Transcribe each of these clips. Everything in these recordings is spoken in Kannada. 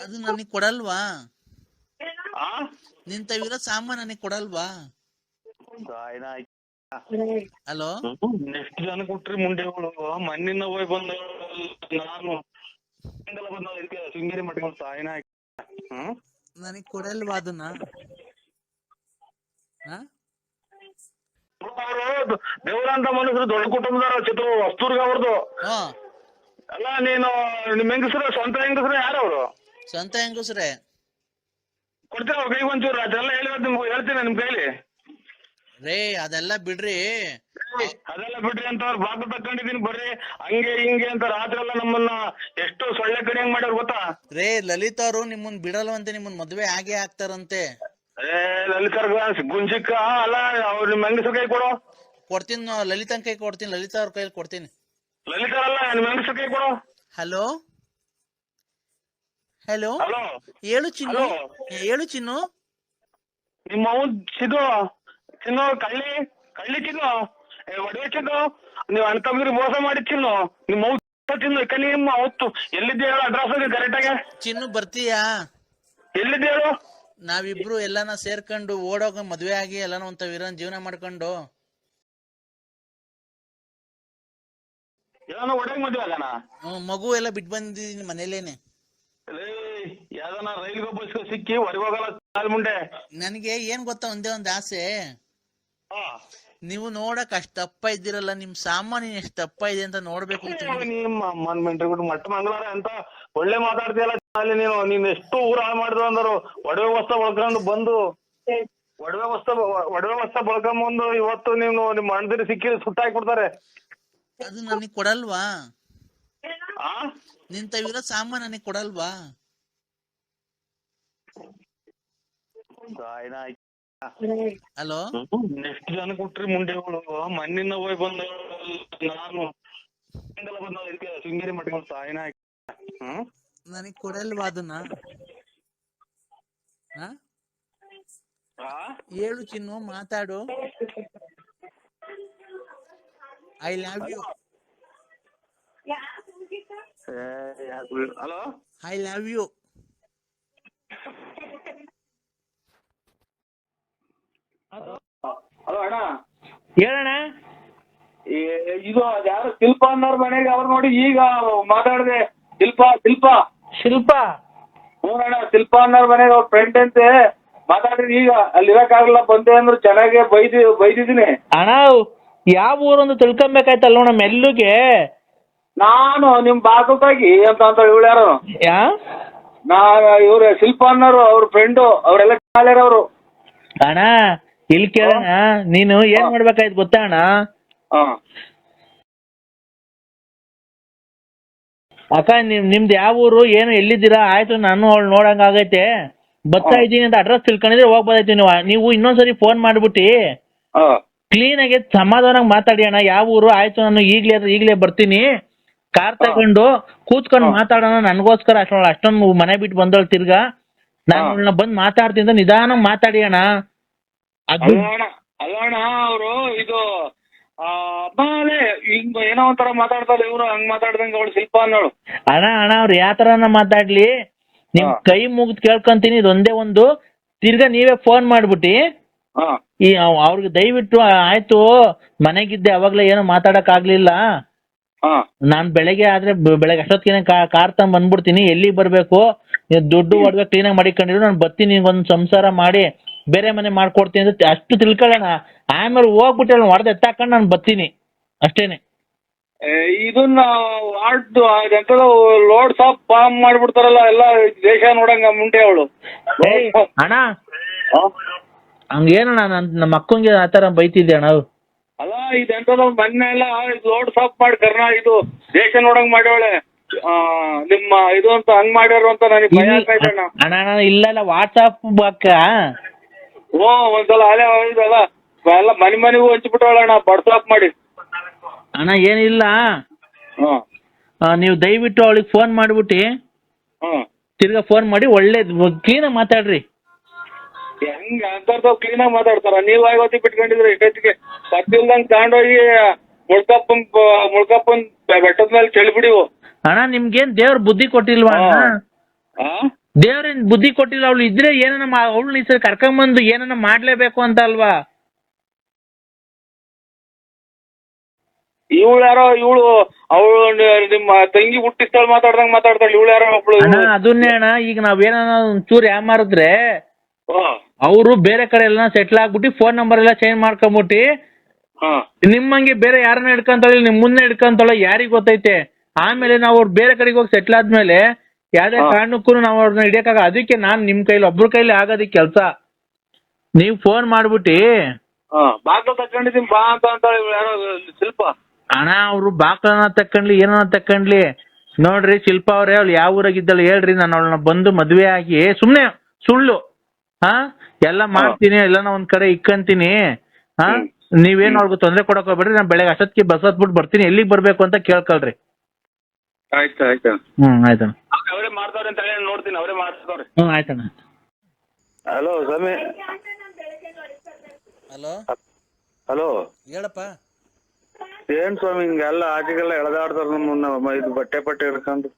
ಅದು ನನಗೆ ಕೊಡಲ್ವಾ? ಆ ನಿಂತವಿರೋ ಸಾಮಾನು ನನಗೆ ಕೊಡಲ್ವಾ? ಹಲೋ, ಎಷ್ಟು ಜನ ಕೊಟ್ರಿ ಮುಂಡೆಗಳು ಮಣ್ಣಿನ ಹೋಗಿ ಬಂದ ನಾನು ಬಂದ ಇದಕ್ಕೆ ಶೃಂಗೇರಿ ಮಟ್ಕೊಂಡು ಸಾಯಿನ. ನನಗೆ ಕೊಡಲ್ವಾ ಅದನ್ನ? ಅವರು ದೇವರಂತ ಮನುಷ್ಯರು ದೊಡ್ಡ ಕುಟುಂಬದವ್ರ ಚಿತ್ರ ವಸ್ತೂರ್ಗ ಅವ್ರದ್ದು ಅಲ್ಲ. ನೀನು ನಿಮ್ ಹೆಂಗಸ್ರು ಸ್ವಂತ ಹೆಂಗಸ್ರು ಯಾರವ್ರು? ಸ್ವಂತ ಹೆಂಗಸ್ರೆ. ಕೊಡ್ತೀರ ಅವ್ರ ಕೈಗೆ ಒಂಚೂರು ಅದೆಲ್ಲ ಹೇಳಿರೋದು ನಿಮ್ಗೆ ಹೇಳ್ತೀನಿ ನಿಮ್ ಕೈಲಿ. ರೇ ಅದೆಲ್ಲ ಬಿಡ್ರಿ. ಅದೆಲ್ಲ ಬಿಡ್ರಿ ಅಂತ ಅವ್ರು ಬಾಕು ತಕೊಂಡಿದೀನಿ ಬರ್ರಿ ಹಂಗೆ ಹಿಂಗೆ ಅಂತ ರಾತ್ರಿ ಎಲ್ಲ ನಮ್ಮನ್ನ ಎಷ್ಟು ಸೊಳ್ಳೆ ಕಡಿಯಂಗ್ ಮಾಡ್ಯಾರ ಗೊತ್ತಾ? ರೇ ಲಲಿತ್ ಅವರು ನಿಮ್ಮನ್ ಬಿಡಲ್ವಂತೆ, ನಿಮ್ಮನ್ ಮದ್ವೆ ಆಗೇ ಆಗ್ತಾರಂತೆ. ಲಲಿತಾರ್ ಗುಂಜಿಕ್ಕ ಅಲ್ಲ ಅವ್ರು ನಿಮ್ ಹೆಂಗಸ್ರ ಕೈ ಕೊಡು. ಕೊಡ್ತೀನಿ, ಲಲಿತನ್ ಕೈ ಕೊಡ್ತೀನಿ, ಲಲಿತಾ ಅವ್ರ ಕೈಲಿ ಕೊಡ್ತೀನಿ. ಲಲಿತಾರಲ್ಲ ನಿಮ್ ಹೆಂಗಸ್ರ ಕೈ ಕೊಡು. ಹಲೋ ಹಲೋ, ಹಲೋ ಹೇಳು ಚಿನ್ನು, ಹೇಳು ಚಿನ್ನು. ನಿಮ್ಮ ಅವ್ನ್ ಚಿನ್ನು ಕಳ್ಳಿ ಚಿನ್ನು ಒಡವೆ ಚಿನ್ನು, ನೀವ್ ಅಣ್ಣ ತಮ್ಮದ್ರಿಗೆ ಮೋಸ ಮಾಡಿ ಚಿನ್ನು. ನಿಮ್ಮ ಚಿನ್ನು ನಿಮ್ಮ ಅವತ್ತು ಎಲ್ಲಿದ್ದೆ ಹೇಳು ಅಡ್ರೆಸ್ ಕರೆಕ್ಟ್ ಆಗಿ. ಚಿನ್ನು ಬರ್ತೀಯಾ? ಎಲ್ಲಿದ್ದೆ ಹೇಳು? ನಾವಿಬ್ರು ಎಲ್ಲಾನ ಸೇರ್ಕೊಂಡು ಓಡೋಗ ಮದ್ವೆ ಆಗಿ ಎಲ್ಲಾನ ಒಂತ ವೀರನ್ ಜೀವನ ಮಾಡ್ಕೊಂಡು ಏನೋ ಒಡಗೆ ಮದ್ವೆ ಆಗಣ. ಮಗು ಎಲ್ಲ ಬಿಟ್ಟು ಬಂದಿದ್ದೀನಿ ಮನೇಲೇನೆ. ಯಾವ್ದಾನ ರೈಲ್ಗೆ ಬಸ್ ಸಿಕ್ಕಿ ಹೊರಗೆ ಹೋಗಲ್ಲ ಕಾಲ್ ಮುಂಡೆ. ನನಗೆ ಏನ್ ಗೊತ್ತಾ, ಒಂದೇ ಒಂದ್ ಆಸೆ. ನೀವು ನೋಡಕ್ ಅಷ್ಟ್ ದಪ್ಪ ಇದ್ದೀರಲ್ಲ, ನಿಮ್ ಸಾಮಾನು ಎಷ್ಟು ದಪ್ಪ ಇದೆ ಅಂತ ನೋಡ್ಬೇಕು. ನಿಮ್ಮ ಮಟ್ಟ ಮಂಗಳಾರ ಅಂತ ಒಳ್ಳೆ ಮಾತಾಡ್ತೀಯಲ್ಲ ಅಲ್ಲಿ ನೀನ್ ಎಷ್ಟು ಊರ ಹಾಳು ಮಾಡಿದ್ರು ಅಂದರು. ಒಡವೆ ವಸ್ತ್ರ ಬಳಕೊಂಡು ಬಂದು ಒಡವೆ ವಸ್ತ್ರ ಬಳಕೊಂಬಂದು ಇವತ್ತು ನೀವು ನಿಮ್ಮ ಅಣ್ಣದಿರಿ ಸಿಕ್ಕಿ ಸುಟ್ಟಾಕಿ ಕೊಡ್ತಾರೆ. ಅದು ನನಗೆ ಕೊಡಲ್ವಾ? ಆ ನಿಂತವಿರೋ ಸಾಮಾನು ನನಗೆ ಕೊಡಲ್ವಾ? ಹಲೋ, ಎಷ್ಟು ಜನ ಕೊಟ್ರಿ ಮುಂಡೆಗಳು ಮಣ್ಣಿನ ಹೋಗಿ ಬಂದ ನಾನು ಬಂದ ಇದಕ್ಕೆ ಶೃಂಗೇರಿ ಮಟ್ಕೊಂಡು ಸಾಯಿನ. ನನಗೆ ಕೊಡಲ್ವಾ ಅದನ್ನ? ಹೇಳು ಚಿನ್ನು, ಮಾತಾಡು. I love you. Hello, I love you. Hello ಅಣ್ಣ, ಹೇಳಣ್ಣ. ಇದು ಯಾರು ಶಿಲ್ಪ ಅನ್ನೋರ್ ಮನೆಗೆ ಅವ್ರು ನೋಡಿ ಈಗ ಮಾತಾಡಿದೆ. ಶಿಲ್ಪ ಹ್ಞೂಣ್ಣ, ಶಿಲ್ಪ ಅನ್ನೋರ್ ಮನೆಗೆ ಅವ್ರ ಫ್ರೆಂಡ್ ಅಂತೆ ಮಾತಾಡಿದ್ರಿ. ಈಗ ಅಲ್ಲಿ ಇರಕ್ಕಾಗಲ್ಲ ಬಂದೆ ಅಂದ್ರು ಚೆನ್ನಾಗೆ ಬೈದಿದ್ದೀನಿ. ಅಣ್ಣ ಯಾವ ಊರೊಂದು ತಿಳ್ಕೊಬೇಕಾಯ್ತಲ್ಲ ನೋಡ ಮೆಲ್ಲುಗೆ. ನಾನು ನಿಮ್ ಬಾಕುಕಾಗಿ ಅಂತ ಇವಳು ಯಾರು ಇವ್ರ ಶಿಲ್ಪ ಅನ್ನೋರು ಅವ್ರ ಫ್ರೆಂಡು, ಅವ್ರೆಲ್ಲ ಅವರು. ಅಣ್ಣ ಇಲ್ಲಿ ಕೇಳೋಣ, ನೀನು ಏನ್ ಮಾಡ್ಬೇಕಾಯ್ತು ಗೊತ್ತಾ ಅಣ್ಣ? ಅಕ್ಕ ನಿಮ್ದು ಯಾವ ಊರು, ಏನು ಎಲ್ಲಿದ್ದೀರಾ? ಆಯ್ತು ನಾನು ಅವಳು ನೋಡಂಗ ಆಗೈತೆ, ಬರ್ತಾ ಇದ್ದೀನಿ ಅಂತ ಅಡ್ರೆಸ್ ತಿಳ್ಕೊಂಡಿದ್ರೆ ಹೋಗ್ಬೋದಾಯ್ತು. ನೀವು ಇನ್ನೊಂದ್ಸರಿ ಫೋನ್ ಮಾಡ್ಬಿಟ್ಟು ಕ್ಲೀನ್ ಆಗಿ ಸಮಾಧಾನಾಗಿ ಮಾತಾಡಿ ಅಣ್ಣ. ಯಾವ ಊರು? ಆಯ್ತು ನಾನು ಈಗ್ಲೇ ಬರ್ತೀನಿ, ಕಾರ್ ತಗೊಂಡು ಕೂತ್ಕೊಂಡು ಮಾತಾಡೋಣ. ನನ್ಗೋಸ್ಕರ ಅಷ್ಟೊಂದು ಮನೆ ಬಿಟ್ಟು ಬಂದವಳು ತಿರ್ಗಾ ನಾನು ಬಂದ್ ಮಾತಾಡ್ತೀನಿ ಅಂತ ನಿಧಾನ ಮಾತಾಡಿ ಅಣ್ಣ. ಅಲ್ಲಣ್ಣ ಅವರು ಇದು ಹಿಂಗ ಏನೋ ಒಂಥರ ಮಾತಾಡ್ತಾರೆ ಇವ್ರು, ಹಂಗ್ ಮಾತಾಡ್ದಂಗ ಅವಳು ಶಿಲ್ಪ ಅನ್ನೋಳು. ಅಣ್ಣ ಅವ್ರು ಯಾವ ತರನ ಮಾತಾಡ್ಲಿ, ನಿಮ್ ಕೈ ಮುಗಿದ್ ಕೇಳ್ಕೊಂತೀನಿ. ಇದೊಂದೇ ಒಂದು ತಿರ್ಗಾ ನೀವೇ ಫೋನ್ ಮಾಡ್ಬಿಟ್ಟು ಈ ಅವ್ರಿಗೆ ದಯವಿಟ್ಟು ಆಯ್ತು ಮನೆಗಿದ್ದೆ ಅವಾಗ್ಲೇ ಏನೋ ಮಾತಾಡಕ್ ಆಗ್ಲಿಲ್ಲ, ನಾನ್ ಬೆಳಗ್ಗೆ ಅಷ್ಟೊತ್ತಿಗೆ ಕಾರ್ ತಗೊಂಡ್ ಬಂದ್ಬಿಡ್ತೀನಿ, ಎಲ್ಲಿಗೆ ಬರ್ಬೇಕು, ದುಡ್ಡು ಒಡವೆ ಕ್ಲೀನಾಗಿ ಮಾಡಿಕೊಂಡಿರು, ನಾನು ಬರ್ತೀನಿ, ಒಂದ್ ಸಂಸಾರ ಮಾಡಿ ಬೇರೆ ಮನೆ ಮಾಡ್ಕೊಡ್ತೀನಿ ಅಂತ ಅಷ್ಟು ತಿಳ್ಕೊಳ್ಳೋಣ. ಆಮೇಲೆ ಹೋಗ್ಬಿಟ್ಟು ಹೊಡೆದು ಎತ್ತಾಕೊಂಡು ನಾನು ಬರ್ತೀನಿ ಅಷ್ಟೇನೆ. ಇದನ್ನ ಲೋಡ್ ಸಾಪ್ ಫಾರ್ಮ್ ಮಾಡ್ಬಿಡ್ತಾರಲ್ಲ ಎಲ್ಲ ದೇಶ ನೋಡಂಗ ಮುಂಡೆ ಅವಳು. ಅಣ್ಣ ಹಂಗೇನಣ್ಣ, ನಮ್ಮ ಅಕ್ಕಂಗೆ ಆತರ ಬೈತಿದ್ದೆ ಅಣ್ಣ. ಅಲ್ಲ ಇದೆಂತದ ಮೊನ್ನೆ ಎಲ್ಲ ಲೋಡ್ ಸಾಪ್ ಮಾಡಿ ಇದು ದೇಶ ನೋಡಂಗ್ ಮಾಡ್ಯವಳೆ ನಿಮ್ಮ ಇದು ಅಂತ ಹಂಗ್ ಮಾಡ್ಯಾರ ಅಂತ ನನಗೆ ಭಯ ಆಗ್ತಾ ಇದೆ ಅಣ್ಣ. ಅಣ್ಣ ಇಲ್ಲ ವಾಟ್ಸಾಪ್ ಅಕ್ಕ. ಒಂದ್ಸಲ ಅಲೆ ಇದಲ್ಲ ಎಲ್ಲ ಮನೆಗೂ ಹಂಚ್ಬಿಟ್ಟವಳಣ್ಣ ವಾಟ್ಸಾಪ್ ಮಾಡಿ. ಅಣ್ಣ ಏನಿಲ್ಲ, ನೀವು ದಯವಿಟ್ಟು ಅವಳಿಗೆ ಫೋನ್ ಮಾಡ್ಬಿಟ್ಟು ತಿರ್ಗಾ ಫೋನ್ ಮಾಡಿ ಒಳ್ಳೆ ಕ್ಲೀನಾಗಿ ಮಾತಾಡ್ರಿ. ಹೆಂಗ ಅಂತರ್ದು ಕ್ಲೀನಾಗಿ ಮಾತಾಡ್ತಾರ? ನೀವು ಆಗೋತಿ ಬಿಟ್ಕೊಂಡಿದ್ರೆ ಇಷ್ಟೊತ್ತಿಗೆ ಸತ್ತಿಲ್ದಂಗ್ ತಗೊಂಡೋಗಿ ಮುಳ್ಕಪ್ಪನ್ ಬೆಟ್ಟದ ಮೇಲೆ ಚೆಲ್ಬಿಡಿವು. ಅಣ್ಣ ನಿಮ್ಗೇನ್ ದೇವ್ರ ಬುದ್ಧಿ ಕೊಟ್ಟಿಲ್ವಾ? ದೇವ್ರೇನ್ ಬುದ್ಧಿ ಕೊಟ್ಟಿಲ್ಲ, ಅವಳು ಇದ್ರೆ ಏನನ್ನ ಅವಳು ಈ ಸರಿ ಕರ್ಕೊಂಬಂದು ಏನನ್ನ ಮಾಡ್ಲೇಬೇಕು ಅಂತ ಅಲ್ವಾ? ಇವಳು ಯಾರೋ ಅವಳು ನಿಮ್ಮ ತಂಗಿ ಹುಟ್ಟಿಸ್ತಾಳ ಮಾತಾಡ್ದಂಗ್ ಮಾತಾಡ್ತಾಳೆ. ಇವಳು ಯಾರೋ ಒಬ್ಳು. ಅಣ್ಣ ಅದನ್ನೇ ಅಣ್ಣ, ಈಗ ನಾವೇನ ಒಂಚೂರು ಯಾಮಾರಿದ್ರೆ ಅವರು ಬೇರೆ ಕಡೆ ಎಲ್ಲ ಸೆಟ್ಲ್ ಆಗ್ಬಿಟ್ಟು ಫೋನ್ ನಂಬರ್ ಎಲ್ಲ ಚೇಂಜ್ ಮಾಡ್ಕೊಂಬಿಟ್ಟು ನಿಮ್ಮಂಗೆ ಬೇರೆ ಯಾರನ್ನ ಹಿಡ್ಕೊಂತಾಳೆ, ನಿಮ್ ಮುಂದೆ ಹಿಡ್ಕೊಂತಾಳೆ ಯಾರಿಗ್ ಗೊತ್ತೈತೆ. ಆಮೇಲೆ ನಾವು ಅವ್ರು ಬೇರೆ ಕಡೆಗೆ ಹೋಗಿ ಸೆಟ್ಲ್ ಆದ್ಮೇಲೆ ಯಾವ್ದೇ ಕಾರಣಕ್ಕೂ ನಾವು ಅವ್ರನ್ನ ಹಿಡಿಯಕ್ಕಾಗ. ಅದಕ್ಕೆ ನಾನ್ ನಿಮ್ ಕೈಲಿ ಒಬ್ರ ಕೈಲಿ ಆಗೋದಿಕ್ ಕೆಲ್ಸ. ನೀವ್ ಫೋನ್ ಮಾಡ್ಬಿಟ್ಟು ಬಾಗ್ಲು ತಕೊಂಡಿದೀನಿ ಬಾ ಅಂತ ಯಾರೋ ಶಿಲ್ಪ. ಅಣ್ಣ ಅವ್ರು ಬಾಕ್ಲನ್ನ ತಕೊಂಡ್ಲಿ ಏನನ್ನ ತಕೊಂಡ್ಲಿ, ನೋಡ್ರಿ ಶಿಲ್ಪ ಅವ್ರೆ ಅವ್ಳು ಯಾವ ಊರಾಗಿದ್ದಾಳೆ ಹೇಳ್ರಿ, ನಾನು ಅವಳನ್ನ ಬಂದು ಮದ್ವೆ ಆಗಿ ಸುಮ್ನೆ ಸುಳ್ಳು ಎಲ್ಲ ಮಾಡ್ತೀನಿ, ಎಲ್ಲಾನ ಒಂದ್ ಕಡೆ ಇಕ್ಕಂತೀನಿ. ನೀವೇನು ಅವ್ರಿಗೆ ತೊಂದರೆ ಕೊಡಕ್ ಹೋಗ್ಬೇಡ್ರಿ, ನಾನು ಬೆಳಗ್ಗೆ ಅಷ್ಟೊತ್ತಿಗೆ ಬಸ್ ಹತ್ಬಿಟ್ಟು ಬರ್ತೀನಿ, ಎಲ್ಲಿಗೆ ಬರ್ಬೇಕು ಅಂತ ಕೇಳ್ಕೊಳ್ರಿ. ಆಯ್ತು ಆಯ್ತಣ್ಣ. ಅವರೇ ಮಾಡ್ತಾವ್ರೆ ಅಂತ ಹೇಳಿ ನೋಡ್ತೀನಿ, ಅವರೇ ಮಾಡ್ತಾವ್ರೆ. ಆಯ್ತಣ್ಣ. ಹಲೋ ಸಮಿ. ಹಲೋ ಹಲೋ ಹೇಳಪ್ಪ. ಏನ್ ಸ್ವಾಮಿ ಹಿಂಗೆಲ್ಲ ಆಚೆಗೆಲ್ಲ ಎಳೆದಾಡ್ತಾರ ನಮ್ಮನ್ನ ಇದು ಬಟ್ಟೆ ಹಿಡ್ಕೊಂಡು.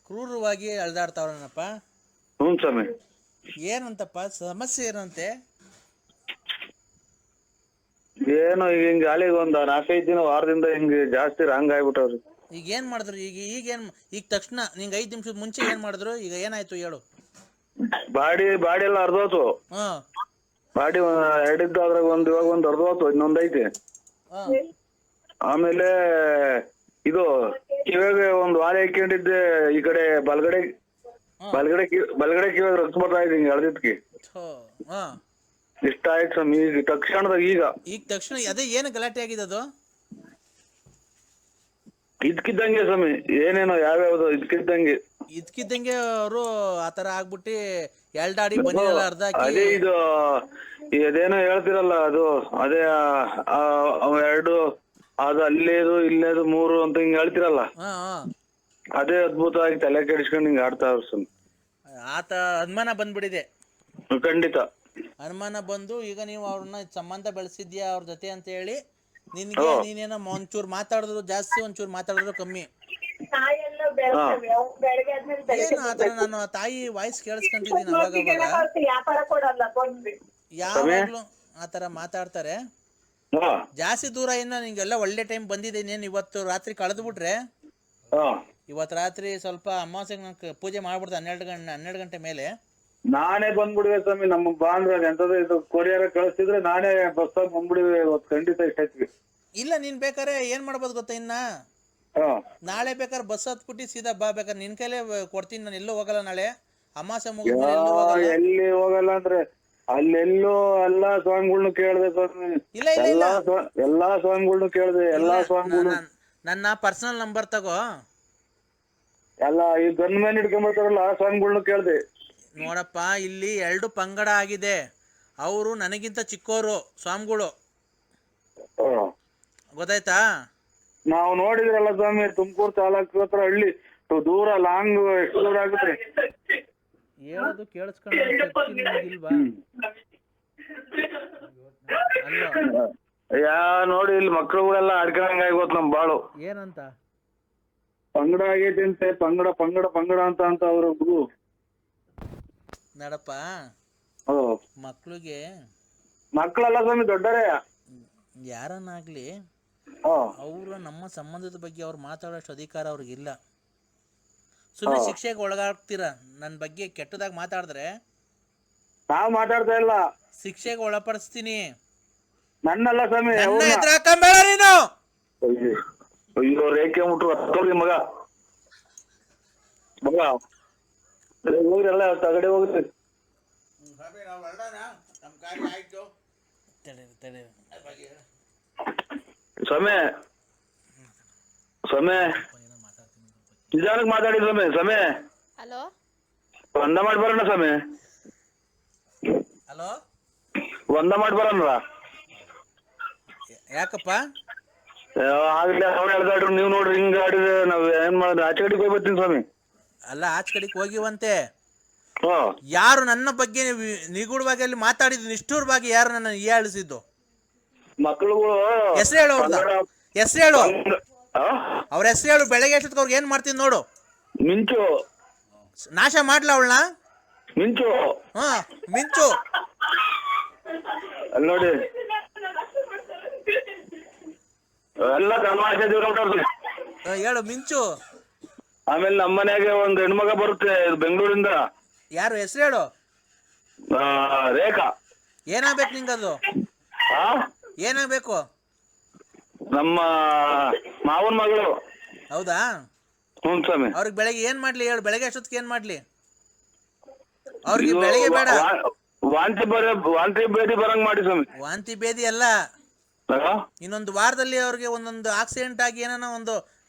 ಕ್ರೂರವಾಗಿ ಎಳ್ದಾಡ್ತಾವ್ರನಪ್ಪ. ಹ್ಞೂ ಸ್ವಾಮಿ. ಏನಂತಪ್ಪ ಸಮಸ್ಯೆ ಏನಂತೆ? ಏನೋ ಈಗ ಹಿಂಗ ಅಲ್ಲಿಗೆ ಒಂದ್ 4-5 ದಿನ ವಾರದಿಂದ ಹಿಂಗ ಜಾಸ್ತಿ ರಾಂಗ್ ಆಗ್ಬಿಟ್ಟವ್ರಿ. ಈಗ ಏನ್ ಮಾಡಿದ್ರು? ಈಗ ತಕ್ಷಣ ನಿಂಗೆ 5 ನಿಮಿಷದ ಮುಂಚೆ ಏನ್ ಮಾಡಿದ್ರು? ಈಗ ಏನಾಯ್ತು ಹೇಳು. ಬಾಡಿ ಎಲ್ಲ ಅರ್ಧೋತು. ಬಾಡಿ 2 ಇದ್ದು ಅದ್ರಾಗ ಇವಾಗ ಒಂದ್ ಅರ್ಧೋತು, ಇನ್ನೊಂದೈತಿ. ಆಮೇಲೆ ಇದು ಕಿವಿಗೆ ಒಂದ್ ವಾಲೆ ಹಾಕೊಂಡಿದ್ದೆ, ಈ ಕಡೆ ಬಲಗಡೆ ಕಿವಿಗೆ ರಕ್ತ ಬರ್ತಾ ಇದೆ ಹಿಂಗ ಎಳ್ದಿದ್ಕಿ. ಇಷ್ಟ ಆಯ್ತು ಸ್ವಾಮಿ. ಈಗ ತಕ್ಷಣದಾಗ ಈಗ ತಕ್ಷಣ ಅದೇ ಏನು ಗಲಾಟೆ ಆಗಿದೆ ಅದು? ಇದ್ಕಿದ್ದಂಗೆ ಸ್ವಾಮಿ, ಏನೇನೋ ಯಾವ್ಯಾವ್ದು ಇದ್ಕಿದ್ದಂಗೆ ಅವರು ಆತರ ಆಗ್ಬಿಟ್ಟು ಎಲ್ಡಾಡಿ ಬಂದಿರಲ್ಲ ಅರ್ಧ. ಅದೇ ಇದು ಅದೇನೋ ಹೇಳ್ತಿರಲ್ಲ, ಅದು ಅದೇ 2 ಅದು ಅಲ್ಲೇದು ಇಲ್ಲೇದು 3 ಅಂತ ಹಿಂಗ ಹೇಳ್ತಿರಲ್ಲ, ಅದೇ ಅದ್ಭುತವಾಗಿ ತಲೆ ಕೆಡಿಸ್ಕೊಂಡು ಹಿಂಗ ಆಡ್ತಾ ಸ್ವಾಮಿ. ಆತ ಅನುಮಾನ ಬಂದ್ಬಿಟ್ಟಿದೆ. ಖಂಡಿತ ಅನುಮಾನ ಬಂದು ಈಗ ನೀವು ಅವ್ರನ್ನ ಸಂಬಂಧ ಬೆಳೆಸಿದ್ಯಾ ಅವ್ರ ಜೊತೆ ಅಂತ ಹೇಳಿ ನಿನ್ಗೆ ನೀನೇನೋ ಒಂಚೂರು ಮಾತಾಡಿದ್ರು ಜಾಸ್ತಿ, ಒಂಚೂರು ಮಾತಾಡಿದ್ರು ಕಮ್ಮಿ. ಏನು ಆತರ ನಾನು ತಾಯಿ ವಾಯ್ಸ್ ಕೇಳಿಸ್ಕೊಂತಿದ್ದೀನಿ ಅವಾಗ ಯಾವಾಗ್ಲೂ ಆತರ ಮಾತಾಡ್ತಾರೆ. ಜಾಸ್ತಿ ದೂರ ಇನ್ನ ನಿಂಗೆಲ್ಲ ಒಳ್ಳೆ ಟೈಮ್ ಬಂದಿದೆ. ನೀನ್ ಇವತ್ತು ರಾತ್ರಿ ಕಳೆದು ಬಿಟ್ರೆ ಇವತ್ತು ರಾತ್ರಿ ಸ್ವಲ್ಪ ಅಮಾವಾಸ್ಯೆಗೆ ಪೂಜೆ ಮಾಡ್ಬಿಡ್ತೆ 12 ಗಂಟೆ ಮೇಲೆ ನಾನೇ ಬಂದ್ಬಿಡುವೆ ಸ್ವಾಮಿ. ನಮ್ಮ ಬಾಂದ್ರ ಎಂತದ ಇದು ಕೊರಿಯರ್ ಕಳಿಸ್ತಿದ್ರೆ ನಾನೇ ಬಸ್ ಬಂದ್ಬಿಡುವೆ ಇವತ್ತು ಖಂಡಿತ. ಇಷ್ಟೈತಿ ಇಲ್ಲ ನೀನ್ ಬೇಕಾರೆ ಏನ್ ಮಾಡ್ಬೋದು ಗೊತ್ತಾ, ಇನ್ನ ನಾಳೆ ಬೇಕಾದ್ರೆ ಬಸ್ ಹತ್ಬಿಟ್ಟು ಸೀದಾ ಬಾ. ಬೇಕಾದ್ರೆ ನಿನ್ ಕೈಲೇ ಕೊಡ್ತೀನಿ, ನಾನು ಎಲ್ಲೂ ಹೋಗಲ್ಲ. ನಾಳೆ ಅಮಾವಾಸ್ಯೆ ಮುಗಿದ್ಮೇಲೆ ಎಲ್ಲಿ ಹೋಗಲ್ಲ ಅಂದ್ರೆ ಅಲ್ಲೆಲ್ಲೋ ಎಲ್ಲಾ ಸ್ವಾಮಿಗಳ್ನು ಕೇಳ್ದೆ ಸ್ವಾಮಿ. ಇಲ್ಲ ಎಲ್ಲಾ ಸ್ವಾಮಿಗಳ್ನು ಕೇಳ್ದೆ. ಎಲ್ಲಾ ಸ್ವಾಮಿಗಳು ನನ್ನ ಪರ್ಸನಲ್ ನಂಬರ್ ತಗೋ. ಎಲ್ಲ ಈ ಗನ್ ಮ್ಯಾನ್ ಹಿಡ್ಕೊಂಡ್ಬರ್ತಾರಲ್ಲ ಆ ಸ್ವಾಮಿಗಳ್ನು ಕೇಳ್ದೆ. ನೋಡಪ್ಪ, ಇಲ್ಲಿ 2 ಪಂಗಡ ಆಗಿದೆ. ಅವರು ನನಗಿಂತ ಚಿಕ್ಕೋರು ಸ್ವಾಮಿಗಳು, ಗೊತ್ತಾಯ್ತಾ? ನಾವು ನೋಡಿದ್ರಲ್ಲ ಸ್ವಾಮಿ, ತುಮಕೂರು ತಾಲೂಕು ಹತ್ರ ಹಳ್ಳಿ ದೂರ ಲಾಂಗ್ ಎಷ್ಟು ದೂರ ಆಗುತ್ತೆ ಹೇಳೋದು ಕೇಳಿಸ್ಕೊಂಡ್ವಾ? ನೋಡಿ ಇಲ್ಲಿ ಮಕ್ಳುಗಳೆಲ್ಲ ಅಡ್ಕೊಂಡಂಗ ಆಗೋತ್ ನಮ್ ಬಾಳು. ಏನಂತ ಪಂಗಡ ಆಗೈತೆ ಅಂತೆ, ಪಂಗಡ ಅಂತ ಅವ್ರೊಬ್ರು ನಡಪ್ಪ. ಮಕ್ಕಳೆಲ್ಲ ಸ್ವಾಮಿ ದೊಡ್ಡರೇ ಯಾರನ್ನಾಗ್ಲಿ, ಅವರು ನಮ್ಮ ಸಂಬಂಧದ ಬಗ್ಗೆ ಅವ್ರು ಮಾತಾಡೋಷ್ಟು ಅಧಿಕಾರ ಅವ್ರಿಗಿಲ್ಲ. ಸುಮ್ಮನೆ ಶಿಕ್ಷೆಗೆ ಒಳಗಾಗ್ತೀರ. ನನ್ನ ಬಗ್ಗೆ ಕೆಟ್ಟದಾಗ ಮಾತಾಡಿದ್ರೆ ನಾವ್ ಮಾತಾಡ್ತಾ ಇಲ್ಲ, ಶಿಕ್ಷೆಗೆ ಒಳಪಡಿಸ್ತೀನಿ. ನನ್ನಲ್ಲ ಸ್ವಾಮಿ, ಎದುರಾಕಂಬೇಡ ನೀನು. ಅಯ್ಯೋ ರೇಖೆ ಮುಟ್ರು ಹತ್ತೋರಿ ಮಗ ಹೋಗ್ರಲ್ಲ ತಗಡೆ ಹೋಗ್ರಿ. ಸ್ವಾಮಿ ನಿಧಾನಕ್ಕೆ ಮಾತಾಡಿ ಸ್ವಾಮಿ. ಹಲೋ, ಒಂದ ಮಾಡಿ ಬರೋಣ ಸ್ವಾಮಿ. ಹಲೋ, ಒಂದ ಮಾಡಿ ಬರೋಣ. ಯಾಕಪ್ಪ? ಆಗ್ಲೇ ಅವ್ರು ಹೇಳ್ದಾಡ್ರು, ನೀವ್ ನೋಡ್ರಿ ಹಿಂಗ ಆಡಿದ್ರೆ ನಾವ್ ಏನ್ ಮಾಡಿದ್ರೆ ಆಚೆ ಕಡೆಗೆ ಹೋಗಿ ಬರ್ತೀನಿ ಸ್ವಾಮಿ. ಅಲ್ಲ, ಆಚೆ ಕಡೆಗೆ ಹೋಗಿವಂತೆ. ಯಾರು ನನ್ನ ಬಗ್ಗೆ ನಿಗೂಢವಾಗಿ ಅಲ್ಲಿ ಮಾತಾಡಿದ್ದು ನಿಷ್ಠೂರವಾಗಿ ಯಾರು ನನ್ನ ಹೀಯಾಳಿಸಿದ್ದು? ಮಕ್ಕಳುಗಳು ಹೆಸರು ಹೇಳು, ಹೆಸರು ಹೇಳು, ಅವ್ರ ಹೆಸರು ಹೇಳು. ಬೆಳಗ್ಗೆ ಎಷ್ಟೊತ್ತಿಗೆ ಅವ್ರಿಗೆ ಏನ್ ಮಾಡ್ತೀನಿ ನೋಡು. ಮಿಂಚು ನಾಶ ಮಾಡ್ಲ ಅವಳನ್ನ. ಮಿಂಚು ಹಾ ಮಿಂಚು. ಅಲ್ಲಿ ನೋಡಿ ಎಲ್ಲ ತಮಾಷೆ ಜೀವನ. ಹೇಳು ಮಿಂಚು. ಆಮೇಲೆ ನಮ್ಮ ಮನೆಗೆ ಒಂದ್ ಹೆಣ್ಮಗ ಬರುತ್ತೆ ಬೆಂಗಳೂರಿಂದ. ಯಾರು ಹೆಸರು ಹೇಳು. ರೇಖಾ. ಏನಾಗ್ಬೇಕು ನಿಂಗದು? ಏನಾಗ್ಬೇಕು? ನಮ್ಮ ಮಾವನ ಮಗಳು. ಹೌದಾ? ಹ್ಞೂ ಸ್ವಾಮಿ. ಅವ್ರಿಗೆ ಬೆಳಗ್ಗೆ ಏನ್ ಮಾಡ್ಲಿ ಹೇಳು? ಬೆಳಗ್ಗೆ ಅಷ್ಟೊತ್ತಿಗೆ ಏನ್ ಮಾಡ್ಲಿ ಅವ್ರಿಗೆ? ಬೆಳಗ್ಗೆ ಬೇಡ, ವಾಂತಿ ಬೇದಿ ಬರಂಗ್ ಮಾಡಿ ಸ್ವಾಮಿ. ವಾಂತಿ ಬೇದಿ ಅಲ್ಲ, ಇನ್ನೊಂದು ವಾರದಲ್ಲಿ ಅವ್ರಿಗೆ ಒಂದೊಂದು ಆಕ್ಸಿಡೆಂಟ್ ಆಗಿ ಏನಾನ ಒಂದು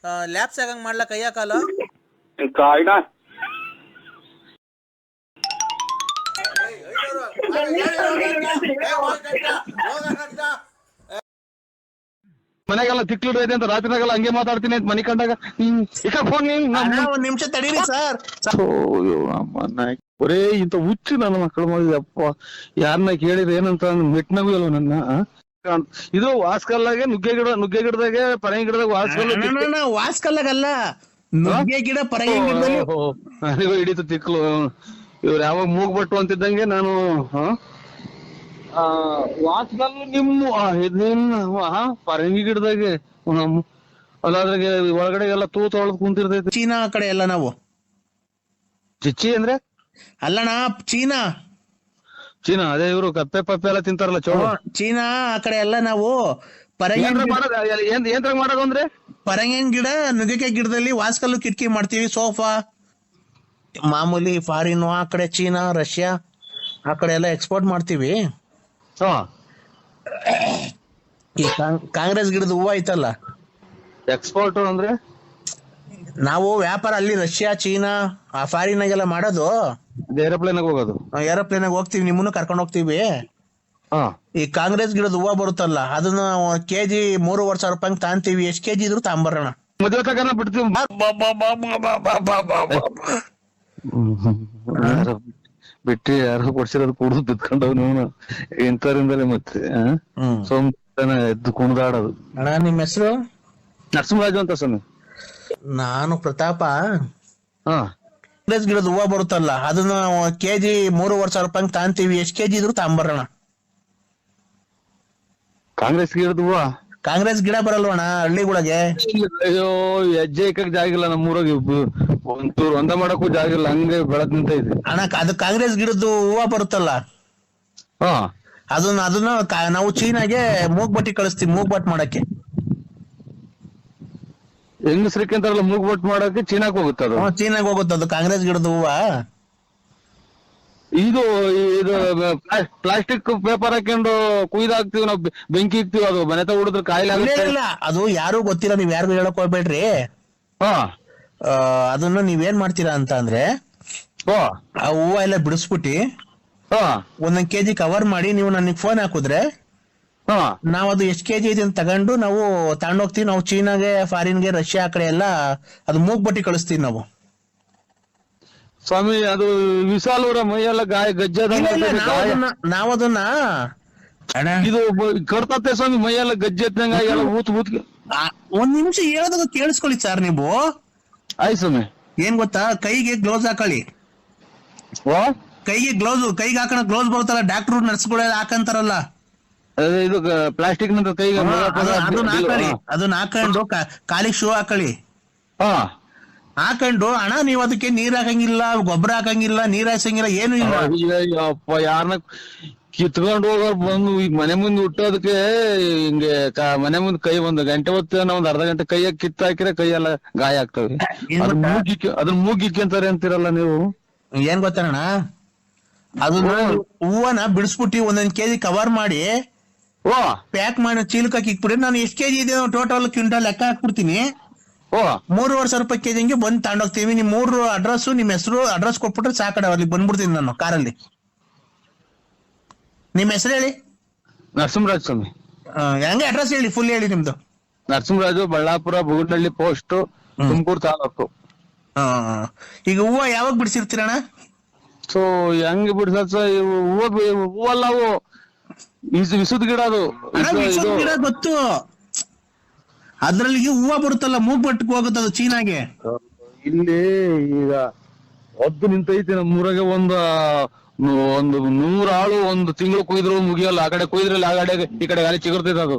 ಲ್ಯಾಪ್ಸ್ ಆಗಂಗ್ ಮಾಡ್ಲಾ ಕೈಯ ಕಾಲ. ಮನೆಗೆಲ್ಲ ತಿಕ್ಲಿಡೈತೆ ಅಂತ ರಾತ್ರಿನಾಗೆಲ್ಲ ಹಂಗೆ ಮಾತಾಡ್ತೀನಿ ಅಂತ ಮನೆ ಕಂಡಾಗ ಫೋನ್ ಒಂದ್ ನಿಮಿಷ ತಡೀರಿ ಸರ್. ಒರೇ ಇಂತ ಹುಚ್ಚು ನನ್ನ ಮಕ್ಕಳು ಮಾಡಿದೆ ಅಪ್ಪ. ಯಾರನ್ನ ಕೇಳಿದ್ರೆ ಏನಂತ ಮೆಟ್ನಗೂ ಅಲ್ವ ನನ್ನ. ಇದು ವಾಸ್ಕಲ್ಲಾಗೆ ನುಗ್ಗೆ ಗಿಡದಾಗೆ ಪರಂಗಿ ಗಿಡದಾಗ ವಾಸ್ಕಲ್ಲಾಗಲ್ಲ, ನುಗ್ಗೆ ಗಿಡ ಪರಂಗಿ ಗಿಡದಲ್ಲಿ ನನಗೂ ಹಿಡಿತು ತಿಕ್ಲು. ಇವ್ರು ಯಾವಾಗ ಮೂಗ್ಬಟ್ಟು ಅಂತಿದ್ದಂಗೆ ನಾನು ವಾಸ್ಕಲ್ ನಿಮ್ಮ ಪರಂಗಿ ಗಿಡದಾಗೆ ಅಲ್ಲಾದ್ರಾಗೆ ಒಳಗಡೆ ಎಲ್ಲ ತೂತ ಒಳಗ್ ಕುಂತಿರ್ತೈತಿ. ಚೀನಾ ಕಡೆ ಎಲ್ಲ ನಾವು ಚಿಚ್ಚಿ ಅಂದ್ರೆ ಅಲ್ಲಣ್ಣ, ಚೀನಾ ಅದೇ ಇವ್ರು ಕಪ್ಪೆ ಪಪ್ಪೆ ಎಲ್ಲ ತಿಂತಾರಲ್ಲ ಚೋಳು. ಚೀನಾ ಆ ಕಡೆ ಎಲ್ಲ ನಾವು ಏನ್ರಾಗ ಮಾಡೋದು ಅಂದ್ರೆ ಪರಂಗಿನ ಗಿಡ, ನುಗ್ಗೆಕಾಯಿ ಗಿಡದಲ್ಲಿ ವಾಸ್ಕಲ್ಲು ಕಿಟಕಿ ಮಾಡ್ತೀವಿ, ಸೋಫಾ ಮಾಮೂಲಿ. ಫಾರಿನ್ ಆ ಕಡೆ ಚೀನಾ, ರಷ್ಯಾ ಆ ಕಡೆ ಎಲ್ಲ ಎಕ್ಸ್ಪೋರ್ಟ್ ಮಾಡ್ತೀವಿ. ಈ ಕಾಂಗ್ರೆಸ್ ಗಿಡದ ಹೂವು ಐತಲ್ಲ, ಎಕ್ಸ್ಪೋರ್ಟ್ ಅಂದ್ರೆ ನಾವು ವ್ಯಾಪಾರ ಅಲ್ಲಿ ರಷ್ಯಾ, ಚೀನಾ ಆ ಫಾರಿನಾಗೆಲ್ಲ ಮಾಡೋದು. ಏರೋಪ್ಲೇನ್ ಹೋಗೋದು, ಏರೋಪ್ಲೇನ್ ಹೋಗ್ತೀವಿ, ನಿಮ್ಮನ್ನು ಕರ್ಕೊಂಡು ಹೋಗ್ತೀವಿ. ಈ ಕಾಂಗ್ರೆಸ್ ಗಿಡದ ಹೂವು ಬರುತ್ತಲ್ಲ, ಅದನ್ನ ಕೆಜಿ 3,500 ರೂಪಾಯಿ ತಾಂತೀವಿ. ಎಷ್ಟ್ ಕೆಜಿ ಇದ್ರು ತಾಂಬರೋಣ. ಮದುವೆ ತಗೊಂಡ ಬಿಡ್ತೀವಿ. ಬಿಟ್ಟಿ ಯಾರೋ ಕೊಡ್ಸಿರೋದು ಕುಡಿದು ಬಿತ್ಕೊಂಡವ್ ನೀವು ಇಂಥವ್ರಿಂದಲೇ ಮತ್ತೆ ಸೋಮನ ಎದ್ದು ಕುಣಿದಾಡೋದು. ಅಣ್ಣ ನಿಮ್ ಹೆಸರು? ನರಸಿಂಹರಾಜು ಅಂತ ಸ್ವಾಮಿ. ನಾನು ಪ್ರತಾಪ. ಕಾಂಗ್ರೆಸ್ ಗಿಡದ ಹೂವು ಬರುತ್ತಲ್ಲ, ಅದನ್ನ ಕೆಜಿ 3,500 ರೂಪಾಯಿ ತಾಂತೀವಿ. ಎಷ್ಟ್ ಕೆಜಿ ಇದ್ರು ತಾಂಬರೋಣ. ಕಾಂಗ್ರೆಸ್ ಗಿಡದ ಹೂವ? ಕಾಂಗ್ರೆಸ್ ಗಿಡ ಬರಲ್ವಣ ಹಳ್ಳಿಗಳಿಗೆ? ಅಯ್ಯೋ ಹೆಜ್ಜೆ ಇಕ್ಕಕ್ ಜಾಗಿಲ್ಲ ನಮ್ಮೂರಾಗ. ಒಂಚೂರು ಒಂದ ಮಾಡಕ್ಕೂ ಜಾಗಿಲ್ಲ, ಹಂಗೆ ಬೆಳಕ್ ನಿಂತ ಇದೆ ಅಣ್ಣ. ಅದು ಕಾಂಗ್ರೆಸ್ ಗಿಡದ್ದು ಹೂವ ಬರುತ್ತಲ್ಲ, ಅದನ್ನ ನಾವು ಚೀನಾಗೆ ಮೂಗ್ಬಟ್ಟಿ ಕಳಿಸ್ತೀವಿ, ಮೂಗ್ಬಟ್ ಮಾಡಕ್ಕೆ. ಹೆಂಗಸ್ರಿಕೆ ಅಂತಾರಲ್ಲ ಮೂಗ್ಬಟ್ ಮಾಡಕ್ಕೆ ಚೀನಾಕ್ ಹೋಗುತ್ತೆ ಅದು. ಚೀನಾಗ್ ಹೋಗುತ್ತೆ ಅದು ಕಾಂಗ್ರೆಸ್ ಗಿಡದ ಹೂವ. ಇದು ಪ್ಲಾಸ್ಟಿಕ್ ಪೇಪರ್ ಹಾಕೊಂಡು ಕುಯ್ದಾಕ್ತಿವಿ ನಾವು, ಬೆಂಕಿ ಇಕ್ತಿವಿ. ಅದು ಮನೆ ತ ಹುಡಿದ್ರೆ ಕಾಯಿಲೆ ಇಲ್ಲ, ಅದು ಯಾರು ಗೊತ್ತಿಲ್ಲ, ನೀವ್ ಯಾರಿಗೂ ಹೇಳಕ್ ಹೋಗ್ಬೇಡ್ರಿ. ಅದನ್ನ ನೀವೇನ್ ಮಾಡ್ತೀರಾ ಅಂತ ಅಂದ್ರೆ, ಆ ಹೂವ ಎಲ್ಲ ಬಿಡಿಸ್ಬಿಟ್ಟಿ ಒಂದೊಂದ್ ಕೆಜಿ ಕವರ್ ಮಾಡಿ ನೀವು ನನಗೆ ಫೋನ್ ಹಾಕುದ್ರೆ, ನಾವ್ ಅದು ಎಷ್ಟ್ ಕೆಜಿ ಇದೆ ಅಂತ ತಗೊಂಡು ನಾವು ತಗೊಂಡೋಗ್ತೀವಿ. ನಾವು ಚೀನಾಗೆ, ಫಾರಿನ್ಗೆ, ರಷ್ಯಾ ಆ ಕಡೆ ಎಲ್ಲ ಅದು ಮೂಗ್ಬಟ್ಟಿ ಕಳಿಸ್ತೀವಿ ನಾವು. ಸ್ವಾಮಿ ಅದು ವಿಶಾಲ್ ಅವರ ಮೈಯೆಲ್ಲ ಗಜ್ಜದ ನಾವದನ್ನ ಇದು ಕರ್ತತೆ ಸ್ವಾಮಿ, ಮೈಯೆಲ್ಲ ಗಜ್ಜೆತ್ತಂಗ ಎಲ್ಲ ಊತ್ ಒಂದ್ ನಿಮಿಷ ಹೇಳೋದಕ್ಕೆ ಕೇಳಿಸ್ಕೊಳ್ಳಿ ಸರ್ ನೀವು. ಆಯ್ತು ಸ್ವಾಮಿ. ಏನ್ ಗೊತ್ತಾ, ಕೈಗೆ ಗ್ಲೌಸ್ ಹಾಕೊಳ್ಳಿ. ಕೈಗೆ ಹಾಕೋಣ ಗ್ಲೌಸ್ ಬರುತ್ತಲ್ಲ, ಡಾಕ್ಟರ್ ನರ್ಸ್ಗಳೆಲ್ಲ ಹಾಕಂತಾರಲ್ಲ, ಇದು ಪ್ಲಾಸ್ಟಿಕ್ ನಂತ ಕೈಗೆ ಅದನ್ನ ಹಾಕೊಂಡು ಕಾಲಿಗೆ ಶೂ ಹಾಕೊಳ್ಳಿ. ಹಾಕೊಂಡು ಅಣ್ಣ ನೀವ್ ಅದಕ್ಕೆ ನೀರ್ ಹಾಕಂಗಿಲ್ಲ, ಗೊಬ್ಬರ ಹಾಕಂಗಿಲ್ಲ, ನೀರ್ ಹಾಯ್ಸಂಗಿಲ್ಲ, ಏನು ಇಲ್ಲ. ಯಾರನ್ನ ಕಿತ್ಕೊಂಡು ಹೋಗೋರು ಬಂದು ಈಗ ಮನೆ ಮುಂದೆ ಹುಟ್ಟೋದಕ್ಕೆ ಹಿಂಗೆ ಮನೆ ಮುಂದೆ ಕೈ 1 ಗಂಟೆ ಹೊತ್ತು ಒಂದ್ ಅರ್ಧ ಗಂಟೆ ಕೈಯಾಗ ಕಿತ್ತ ಹಾಕಿದ್ರೆ ಕೈಯೆಲ್ಲ ಗಾಯ ಆಗ್ತವೆ. ಅದನ್ನ ಮೂಗಿಕ್ಕೆಂತಾರೆ ಅಂತೀರಲ್ಲ ನೀವು. ಏನ್ ಗೊತ್ತಣ್ಣ, ಅದನ್ನ ಹೂವನ ಬಿಡಿಸ್ಬಿಟ್ಟಿ ಒಂದೊಂದ್ ಕೆಜಿ ಕವರ್ ಮಾಡಿ ಪ್ಯಾಕ್ ಮಾಡಿ ಚೀಲಕ್ಕೆ ಇಕ್ಬಿಡಿ. ನಾನು ಎಷ್ಟ್ ಕೆಜಿ ಇದೆ ಟೋಟಲ್ ಕ್ವಿಂಟಲ್ ಲೆಕ್ಕ ಹಾಕ್ಬಿಡ್ತೀನಿ. 3,500 ರೂಪಾಯಿ ಕೆಜಿ ಹಂಗೆ ಬಂದ್ ತಗೊಂಡೋಗ್ತೀವಿ. ನಿಮ್ 3 ಅಡ್ರೆಸ್, ನಿಮ್ ಹೆಸರು, ಅಡ್ರೆಸ್ ಕೊಟ್ಬಿಟ್ರೆ ಸಾಕಡೆ ಅಲ್ಲಿ ಬಂದ್ಬಿಡ್ತೀನಿ ನಾನು ಕಾರಲ್ಲಿ. ನಿಮ್ ಹೆಸರು ಹೇಳಿ? ನರಸಿಂಹರಾಜ್ ಸ್ವಾಮಿ. ಹೆಂಗೆ ಅಡ್ರೆಸ್ ಹೇಳಿ, ಫುಲ್ ಹೇಳಿ ನಿಮ್ದು. ನರಸಿಂಹರಾಜು, ಬಳ್ಳಾಪುರ, ಬುಗುಡ್ನಳ್ಳಿ ಪೋಸ್ಟ್, ತುಮಕೂರು ತಾಲೂಕು. ಈಗ ಹೂವ ಯಾವಾಗ ಬಿಡಿಸಿರ್ತೀರಣ್ಣ? ಸೊ ಹೆಂಗ್ ಬಿಡ್ಸ ಹೂವಲ್ಲ, ಅವು ವಿಸುದ್ ಗಿಡ. ಅದು ಗಿಡ ಗೊತ್ತು, ಅದ್ರಲ್ಲಿ ಹೂವ ಬರುತ್ತಲ್ಲ, ಮೂಗ್ಬಟ್ಟಿಗೆ ಹೋಗುತ್ತೆ ಅದು ಚೀನಾಗೆ. ಇಲ್ಲಿ ಈಗ ಹೊದ್ದು ನಿಂತೈತಿ ನಮ್ಮೂರಾಗ ಒಂದು 100 ಆಳು ಒಂದು ತಿಂಗಳು ಕೊಯ್ದ್ರು ಮುಗಿಯಲ್ಲ. ಆ ಕಡೆ ಕೊಯ್ದ್ರಲ್ಲಿ ಆ ಕಡೆ ಈ ಕಡೆ ಗಾಳಿ ಚಿಗುರ್ತೈತೆ ಅದು.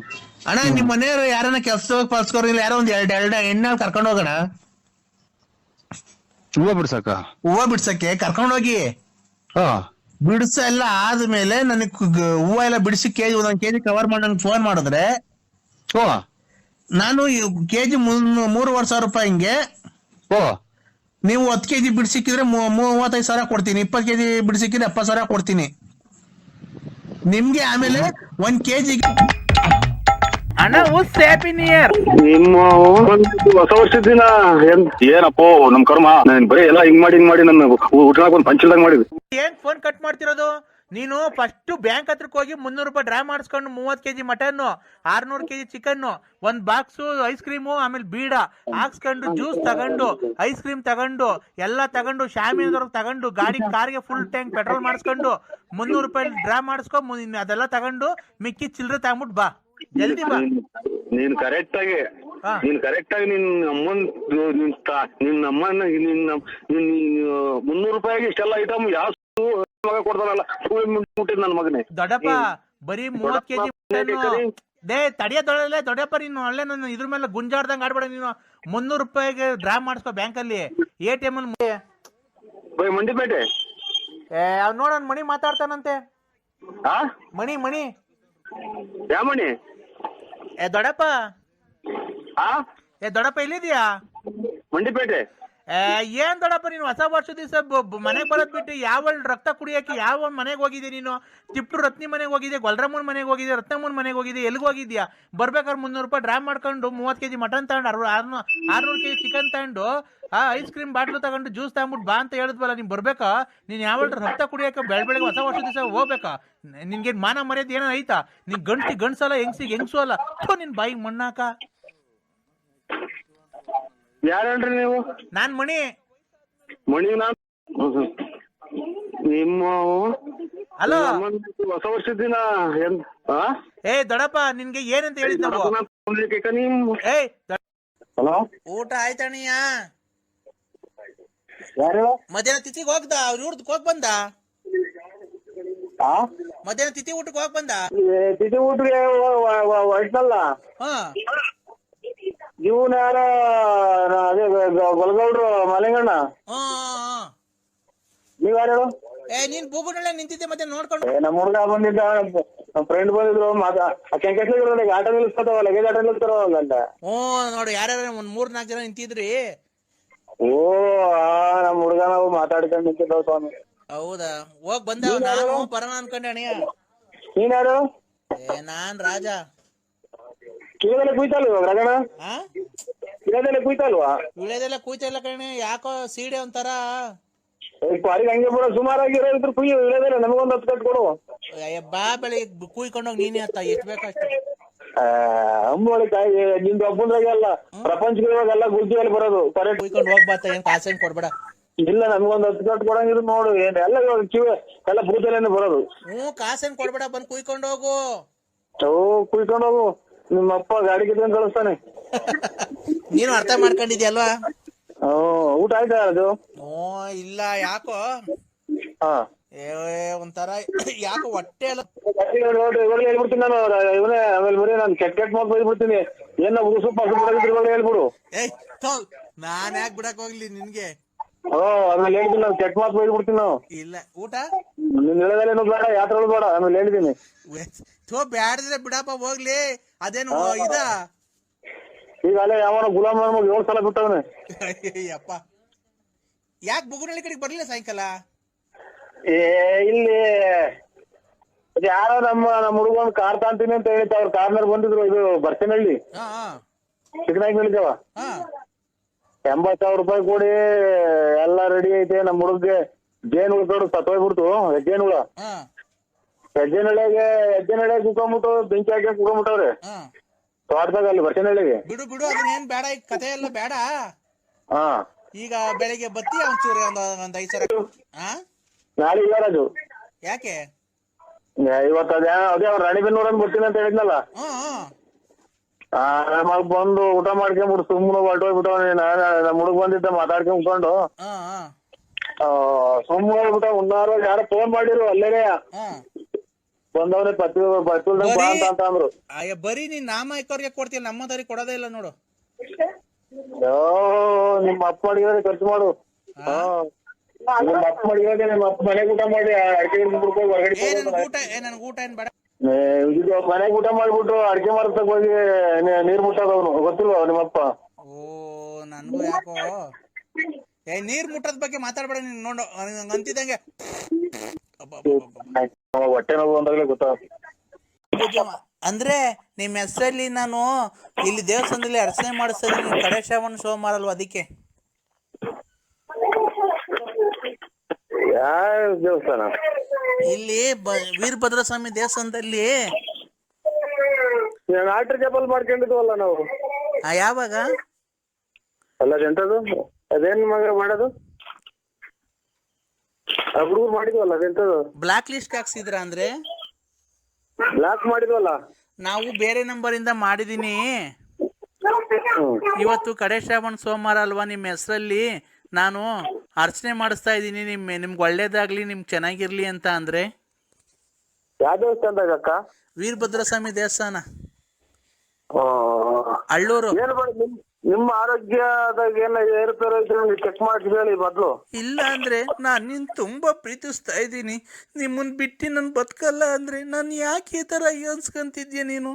ಅಣ್ಣ ನಿಮ್ ಮನೆಯವ್ರು ಯಾರನ್ನ ಕೆಲ್ಸ ಪಲ್ಸ್ಕೋರ್ ಇಲ್ಲ ಯಾರೋ ಒಂದ್ ಎರಡ್ ಎಣ್ಣೆ ಕರ್ಕೊಂಡ್ ಹೋಗೋಣ, ಹೂವ ಬಿಡ್ಸಕ್ಕ. ಹೂವ ಬಿಡ್ಸಕ್ಕೆ ಕರ್ಕೊಂಡೋಗಿ ಹಾ ಬಿಡ್ಸ ಎಲ್ಲ ಆದ್ಮೇಲೆ ನನಗ್ ಹೂವ ಎಲ್ಲ ಬಿಡಿಸಿ ಒಂದೊಂದ್ ಕೆಜಿ ಕವರ್ ಮಾಡಿ ನನ್ಗೆ ಫೋನ್ ಮಾಡಿದ್ರೆ ಓ ನಾನು ಕೆಜಿ 3,500 ರೂಪಾಯಿ ಹಿಂಗೆ, ಓ ನೀವು 10 ಕೆಜಿ ಬಿಡ್ಸಿಕ್ಕಿದ್ರೆ 35,000 ಕೊಡ್ತೀನಿ, 20 ಕೆಜಿ ಬಿಡ್ಸಿಕ್ಕಿದ್ರೆ 70,000 ಕೊಡ್ತೀನಿ ನಿಮ್ಗೆ. ಆಮೇಲೆ 1 ಕೆಜಿಗೆ ಅಣ್ಣ ಹ್ಯಾಪಿ ನ್ಯೂ ಇಯರ್. ನಿಮ್ಮ ಹೊಸ ವರ್ಷದ ದಿನ ಏನಪ್ಪೋ ನಮ್ ಕರ್ಮ. ನಾನು ಬರೀ ಎಲ್ಲ ಹಿಂಗ್ ಮಾಡಿ ನನ್ನ ಊಟ ಒಂದು ಪಂಚಲ್ದಾಗ ಮಾಡಿದ್ವಿ. ಏನ್ ಫೋನ್ ಕಟ್ ಮಾಡ್ತಿರೋದು ನೀನು? ಫಸ್ಟ್ ಬ್ಯಾಂಕ್ ಹತ್ರಕ್ಕೆ ಹೋಗಿ 300 ರೂಪಾಯಿ ಡ್ರಾ ಮಾಡಿಸ್ಕೊಂಡು 30 KG mutton, 600 KG chicken, 1 box ice cream, ಆಮೇಲೆ ಬೀಡ ಹಾಕ್ಸ್ಕೊಂಡು ಜ್ಯೂಸ್ ತಗೊಂಡು ಐಸ್ ಕ್ರೀಮ್ ತಗೊಂಡು ಎಲ್ಲ ತಗೊಂಡು ಶಾಮಿಯಾನದವ್ರಿಗೆ ತಗೊಂಡು ಕಾರ್ಗೆ ಫುಲ್ ಟ್ಯಾಂಕ್ ಪೆಟ್ರೋಲ್ ಮಾಡಿಸ್ಕೊಂಡು 300 ರೂಪಾಯಿ ಡ್ರಾ ಮಾಡಿಸ್ಕೊ, ಅದೆಲ್ಲ ತಗೊಂಡು ಮಿಕ್ಕಿ ಚಿಲ್ಲರೆ ತಗೊಂಬಿಟ್ಟು ಬಾ, ಜಲ್ದಿ ಬಾ. ನೀನ್ ಕರೆಕ್ಟ್ ಆಗಿ ನಿನ್ನ ಅಮ್ಮನ 300 ರೂಪಾಯಿಗೆ ಇಷ್ಟೆಲ್ಲ ಐಟಮ್ ಯಾವ ಮಗ ಕೊಡ್ತಾನಲ್ಲ ನನ್ನ ಮಗನೇ. ದೊಡ್ಡಪ್ಪ ಬರೀ 30 ಕೆಜಿ ತಡಿಯೋದೊಳಲೆ ದೊಡ್ಡಪ್ಪ, ನೀನು ಒಳ್ಳೆ ನನ್ನ ಇದ್ರ ಮೇಲೆ ಗುಂಜಾಡ್ದಂಗ್ ಆಡ್ಬೇಡ ನೀನು. 300 ರೂಪಾಯಿಗೆ ಡ್ರಾ ಮಾಡಿಸ್ಕೊ ಬ್ಯಾಂಕಲ್ಲಿ, ATM ಅಲ್ಲಿ. ಮಂಡಿಪೇಟೆ ಅವ್ ನೋಡೋಣ, ಮಣಿ ಮಾತಾಡ್ತಾನಂತೆ. ಮಣಿ ಯಾವ ಮಣಿ? ದೊಡ್ಡಪ್ಪ ದೊಡ್ಡಪ್ಪ ಎಲ್ಲಿದ್ಯಾ? ಮಂಡಿಪೇಟೆ. ಏನ್ ದೊಡ್ಡಪ್ಪ ನೀನು ಹೊಸ ವರ್ಷ ದಿವಸ ಮನೆಗ್ ಬರೋದ್ ಬಿಟ್ಟು ಯಾವ ರಕ್ತ ಕುಡಿಯಕ್ಕೆ ಯಾವ ಮನೆಗೆ ಹೋಗಿದ್ದೆ ನೀನು? ತಿಪ್ಟು ರತ್ನಿ ಮನೆಗೆ ಹೋಗಿದ್ದೆ, ಗೊಲ್ರಮ್ಮನ ಮನೆಗೆ ಹೋಗಿದ್ದೆ, ರತ್ನಮ್ಮನ ಮನೆಗೆ ಹೋಗಿದ್ದೆ, ಎಲ್ಲಿಗೆ ಹೋಗಿದ್ಯಾ? ಬರ್ಬೇಕಾದ್ರೆ 300 ರೂಪಾಯಿ ಡ್ರಾ ಮಾಡ್ಕೊಂಡು 30 ಕೆಜಿ ಮಟನ್ ತಗೊಂಡು 600 ಕೆಜಿ ಚಿಕನ್ ತಗೊಂಡು ಐಸ್ ಕ್ರೀಮ್ ಬಾಟ್ಲು ತಗೊಂಡು ಜ್ಯೂಸ್ ತಗೊಂಡ್ಬಿಟ್ಟು ಬಾ ಅಂತ ಹೇಳಿದ್ವಲ್ಲ. ನೀನ್ ಬರ್ಬೇಕಾ? ನೀನ್ ಯಾವ ರಕ್ತ ಕುಡಿಯಕ್ಕೆ ಬೆಳಗ್ಗೆ ಹೊಸ ವರ್ಷ ದಿವಸ ಹೋಗ್ಬೇಕಾ? ನಿನ್ಗೆ ಮಾನ ಮರ್ಯಾದೆ ಏನೋ ಐತಾ? ನೀನ್ ಗಂಡ್ಸಲ್ಲ ಹೆಂಗ್ಸು ಅಲ್ಲ. ನಿನ್ ಬಾಯಿಗೆ ಮಣ್ಣಾಕ. ಯಾರೇನ್ರಿ ನೀವು? ನಾನ್ ಮಣಿ. ನಿಮ್ಮ ಹಲೋ, ಹೊಸ ವರ್ಷದ ದಿನ ದೊಡ್ಡಪ್ಪ ನಿನ್ಗೆ ಏನಂತ ಹೇಳಿದ್ ನಾವು? ಊಟ ಆಯ್ತಣಿಯ? ಮಧ್ಯಾಹ್ನ ತಿಥಿಗೆ ಹೋಗ್ದ? ಅವ್ರ ಊರ್ದಕ್ ಹೋಗ್ ಬಂದ? ಮಧ್ಯಾಹ್ನ ತಿಥಿ ಊಟಕ್ಕೆ ಹೋಗ್ ಬಂದ? ತಿಥಿ ಊಟಕ್ಕೆ ಹೊಯ್ತಲ್ಲ. ಇವನ್ ಯಾರ? ಅದೇ ಗೊಲ್ಗೌಡ್ರು ಮಲೆಗಣ್ಣ. ನೀವ್ ಯಾರು? ನೀನ್ ಬೂಬುನಳ್ಳೆ ನಿಂತಿದ್ದೆ ಮತ್ತೆ ನೋಡ್ಕೊಂಡು. ನಮ್ಮ ಹುಡುಗ ಬಂದಿದ್ದ, ನಮ್ ಫ್ರೆಂಡ್ ಬಂದಿದ್ರು. ಆಟೋ ನಿಲ್ಲಿಸ್ತಾವ, ಲಗೇಜ್ ಆಟೋ ನಿಲ್ಲಿಸ್ತಾರಲ್ಲ ಅಂತ. ನೋಡು ಯಾರ್ಯಾರ 3-4 ಜನ ನಿಂತಿದ್ರಿ. ಓ ನಮ್ ಹುಡುಗ ನಾವು ಮಾತಾಡ್ಕೊಂಡು ನಿಂತಿದ್ದಾವ ಸ್ವಾಮಿ. ಹೌದಾ? ಹೋಗ್ ಬಂದ? ನಾನು ಬರೋಣ ಅನ್ಕೊಂಡೆ ಅಣ್ಣಯ್ಯ. ನೀನ್ ಯಾರು? ನಾನ್ ರಾಜ. ಕಿಳದೆಲ್ಲ ಕುಯ್ತಲ್ವ ಇವಾಗ ರಗಣ? ಕಿಳದೆಲ್ಲ ಕುಯ್ತಲ್ವಾ? ವಿಳೆದೆಲ್ಲ ಕುಯ್ತಾ ಇಲ್ಲ ಕಣೆ, ಯಾಕೋ ಸೀಡೆ ಒಂಥರ. ಪಾರಿಗೆ ಹಂಗೆ ಬಿಡೋ, ಸುಮಾರಾಗಿರೋ ಇದ್ರು ಕುಯ್ಯ ವಿಳೆದೆಲ್ಲ. ನಮಗೊಂದು 10 ಕಟ್ ಕೊಡು. ಬಾ ಬೆಳಿಗ್ಗೆ ಕುಯ್ಕೊಂಡೋಗಿ ನೀನೇ ಅತ್ತ ಎತ್ಬೇಕಷ್ಟೇ. ಅಂಬೋಳಿ ಕಾಯಿ ನಿಂದು ಒಬ್ಬಂದ್ರಾಗೆ ಅಲ್ಲ, ಪ್ರಪಂಚದೊಳಗೆಲ್ಲ ಗುಜ್ಜಿಯಲ್ಲಿ ಬರೋದು. ಕುಯ್ಕೊಂಡು ಹೋಗ್ಬಾತ, ಏನ್ ಕಾಸೇನ್ ಕೊಡ್ಬೇಡ. ಇಲ್ಲ ನಮ್ಗೊಂದು 10 ಕಟ್ ಕೊಡಂಗಿದ್ರು ನೋಡು. ಏನ್ ಎಲ್ಲ ಕಿವಿ ಎಲ್ಲ ಬೂತಲೇನೆ ಬರೋದು. ಕಾಸೇನ್ ಕೊಡ್ಬೇಡ, ಬಂದ್ ಕುಯ್ಕೊಂಡು ಹೋಗು. ಕುಯ್ಕೊಂಡು ಹೋಗು. ನಿಮ್ಮಪ್ಪ ಗಾಡಿ ಕಿತ್ಕೊಂಡ್ ಕಳಿಸ್ತಾನೆ. ನೀನು ಅರ್ಥ ಮಾಡ್ಕೊಂಡಿದ್ಯಲ್ವಾ? ಊಟ ಆಯ್ತಾ ಅದು? ಇಲ್ಲ, ಯಾಕೋ ಒಂಥರ ಯಾಕೋ ಹೊಟ್ಟೆ ಎಲ್ಲ. ನೋಡ್ರಿ ಇವಾಗ ಹೇಳ್ಬಿಡ್ತೀನಿ ನಾನು. ಇವನೇ ಆಮೇಲೆ ಬರೀ ನಾನು ಕೆಟ್ಟ ಮಾತು ಬೈದ್ಬಿಡ್ತೀನಿ. ಏನ ಉಸುಪ್ ಇವಾಗ ಹೇಳ್ಬಿಡು. ನಾನ್ ಯಾಕೆ ಬಿಡಕ್ ಹೋಗ್ಲಿ ನಿನ್ಗೆ? ಆಮೇಲೆ ಹೇಳ್ತೀನಿ ನಾನು, ಕೆಟ್ಟ ಮಾತು ಬೈದ್ಬಿಡ್ತೀನಿ ನಾವು. ಇಲ್ಲ ಊಟ ನಿನ್ ಹೇಳೋದೇನು ಬೇಡ, ಯಾತ್ರೆ ಬೇಡ. ಆಮೇಲೆ ಹೇಳ್ತೀನಿ. ಬ್ಯಾಡಿದ್ರೆ ಬಿಡಪ್ಪ ಹೋಗ್ಲಿ. ಅದೇನು ಇದ ಈಗ ಅಲ್ಲೇ ಯಾವನ ಗುಲಾಮ್ 7 ಸಲ ಬಿಟ್ಟವನೆ. ಅಪ್ಪ ಯಾಕೆ ಬುಗುನಳ್ಳಿ ಕಡೆಗೆ ಬರ್ಲಿಲ್ಲ ಸಾಯಂಕಾಲ? ಇಲ್ಲಿ ಯಾರೋ ನಮ್ಮ ಹುಡುಗ ಒಂದು ಕಾರ್ ತಾಂತೀನಿ ಅಂತ ಹೇಳಿತ್ತು. ಅವ್ರ ಕಾರ್ನರ್ ಬಂದಿದ್ರು. ಇದು ಬರ್ಸನಹಳ್ಳಿ ಚಿಕ್ಕನಾಗಿ ಹೇಳಿದ್ದೇವ. 80,000 ರೂಪಾಯಿ ಕೊಡಿ ಎಲ್ಲ ರೆಡಿ ಐತೆ. ನಮ್ಮ ಹುಡುಗ್ಗೆ ಜೇನು ಉಳ್ಕೊಂಡು ಸತ್ತೋಗ್ಬಿಡ್ತು. ಹೆಜ್ಜೆನುಳ ಹೆಜ್ಜೆನಳ್ಳಿಗೆ ಕುಕೊಂಬಿಟ್ಟು ಬೆಂಕಿ ಹಾಕಿ ಕುಕೊಂಬಿಟ್ಟವ್ರೆ ತೋಟದಾಗ ಅಲ್ಲಿ ಬರ್ಸನಹಳ್ಳಿಗೆ. ಬಿಡು ಅದನ್ನೇನ್ ಬೇಡ, ಈ ಕಥೆ ಎಲ್ಲ ಬೇಡ. ಈಗ ಬೆಳಿಗ್ಗೆ ಬತ್ತಿ ಒಂಚೂರು ಒಂದ್ 5 ಸಾವಿರ. ನಾಳೆ ಇವಾರದು ಯಾಕೆ? ಇವತ್ತು ಅದೇ ಅವ್ರ ರಾಣಿಬೆನ್ನೂರ ಬರ್ತೀನಿ ಅಂತ ಹೇಳಿದ್ನಲ್ಲ. ಬಂದು ಊಟ ಮಾಡ್ಕೊಂಡ್ಬಿಟ್ಟು ಸುಮ್ಮನೆ ಹೊರಟೋಗ್ಬಿಟ್ಟು ನಮ್ಮ ಹುಡುಗ ಬಂದಿದ್ದ ಮಾತಾಡ್ಕೊಂಡ್ಕೊಂಡು ಸುಮ್ಮ ಹೋಗ್ಬಿಟ್ಟ ಉನ್ನಾರ ಯಾರೋ ಫೋನ್ ಮಾಡಿರು ಅಲ್ಲೇನೆ ಹಾ ಬಂದವ್ರೆ ಬತ್ತುಲ್ ಬಾ ಅಂತ ಅಂದ್ರು. ಅಯ್ಯ ಬರೀ ನೀನ್ ನಾಮ ಇಕ್ಕವ್ರಿಗೆ ಕೊಡ್ತೀಯ, ನಮ್ಮದವ್ರಿಗೆ ಕೊಡೋದೇ ಇಲ್ಲ ನೋಡು. ನಿಮ್ಮ ಅಪ್ಪ ಮಾಡಿದ್ರೆ ಖರ್ಚು ಮಾಡು. ನಿಮ್ಮ ಅಪ್ಪ ಮಾಡಿದ್ರೆ ನಿಮ್ಮ ಅಪ್ಪ ಮನೆಗೆ ಊಟ ಮಾಡಿ ಅಡಿಕೆ ಬಿಡ್ಕೊಂಡು ಹೊರಗಡೆ ನನ್ಗೆ ಊಟ ಏನ್ ಬೇಡ. ಇದು ಮನೆಗೆ ಊಟ ಮಾಡ್ಬಿಟ್ಟು ಅಡಿಕೆ ಮಾರತಕ್ ಹೋಗಿ ನೀರ್ ಮುಟ್ಟೋದವನು ಗೊತ್ತಿಲ್ವ ನಿಮ್ಮಪ್ಪ? ಓ ನನ್ಗೂ ಯಾಕೋ ನೀರ್ ಮುಟ್ಟೋದ್ ಬಗ್ಗೆ ಮಾತಾಡ್ಬೇಡ ನೀನ್. ನೋಡು ಅಂತಿದಂಗೆ ಹೊಟ್ಟೆ ನೋವು ಅಂದಾಗಲೇ ಗೊತ್ತಾಗ. ಅಂದ್ರೆ ನಿಮ್ ಹೆಸರಲ್ಲಿ ನಾನು ಇಲ್ಲಿ ದೇವಸ್ಥಾನದಲ್ಲಿ ಅರ್ಚನೆ ಮಾಡಿಸ್ತಾ ಇದೀನಿ. ಕಡೆ ಶ್ರಾವಣ ಸೋಮವಾರ ಅಲ್ವಾ, ಅದಕ್ಕೆ. ಯಾವ ದೇವಸ್ಥಾನ? ಇಲ್ಲಿ ವೀರಭದ್ರ ಸ್ವಾಮಿ ದೇವಸ್ಥಾನದಲ್ಲಿ. ಆಟ್ರಿ ಚಪಲ್ ಮಾಡ್ಕೊಂಡಿದ್ವಲ್ಲ ನಾವು. ಯಾವಾಗ? ಅಲ್ಲ ಎಂತದು ಅದೇನ್ ಮಗ ಮಾಡೋದು? ಹುಡುಗರು ಮಾಡಿದ್ವಲ್ಲ ಅದೆಂತದು? ಬ್ಲಾಕ್ ಲಿಸ್ಟ್ ಹಾಕ್ಸಿದ್ರ ಅಂದ್ರೆ? ಬ್ಲಾಕ್ ಮಾಡಿದ್ವಲ್ಲ ನಾವು ಬೇರೆ ನಂಬರ್ ಇಂದ ಮಾಡಿದೀನಿ. ಇವತ್ತು ಕಡೆ ಶ್ರಾವಣ ಸೋಮವಾರ ಅಲ್ವಾ, ನಿಮ್ಮ ಹೆಸರಲ್ಲಿ ನಾನು ಅರ್ಚನೆ ಮಾಡಿಸ್ತಾ ಇದ್ದೀನಿ. ನಿಮ್ಗೆ ಒಳ್ಳೇದಾಗ್ಲಿ, ನಿಮ್ಗೆ ಚೆನ್ನಾಗಿರ್ಲಿ ಅಂತ. ಅಂದ್ರೆ ಯಾವ ದೇವಸ್ಥಾನದಾಗ ಅಕ್ಕ? ವೀರಭದ್ರ ಸ್ವಾಮಿ ದೇವಸ್ಥಾನ, ಅಳ್ಳೂರು. ನಿಮ್ಮ ಆರೋಗ್ಯದಾಗ ಏನ ಏರುಪೇರು ಚೆಕ್ ಮಾಡಿ ಹೇಳಿ ಮೊದ್ಲು. ಇಲ್ಲ ಅಂದ್ರೆ ನಾನು ನಿನ್ ತುಂಬಾ ಪ್ರೀತಿಸ್ತಾ ಇದ್ದೀನಿ. ನಿಮ್ಮನ್ ಬಿಟ್ಟು ನನ್ ಬದುಕಲ್ಲ ಅಂದ್ರೆ ನಾನು ಯಾಕೆ ಈ ತರ ಅನ್ಸ್ಕೊಂತಿದ್ಯ ನೀನು?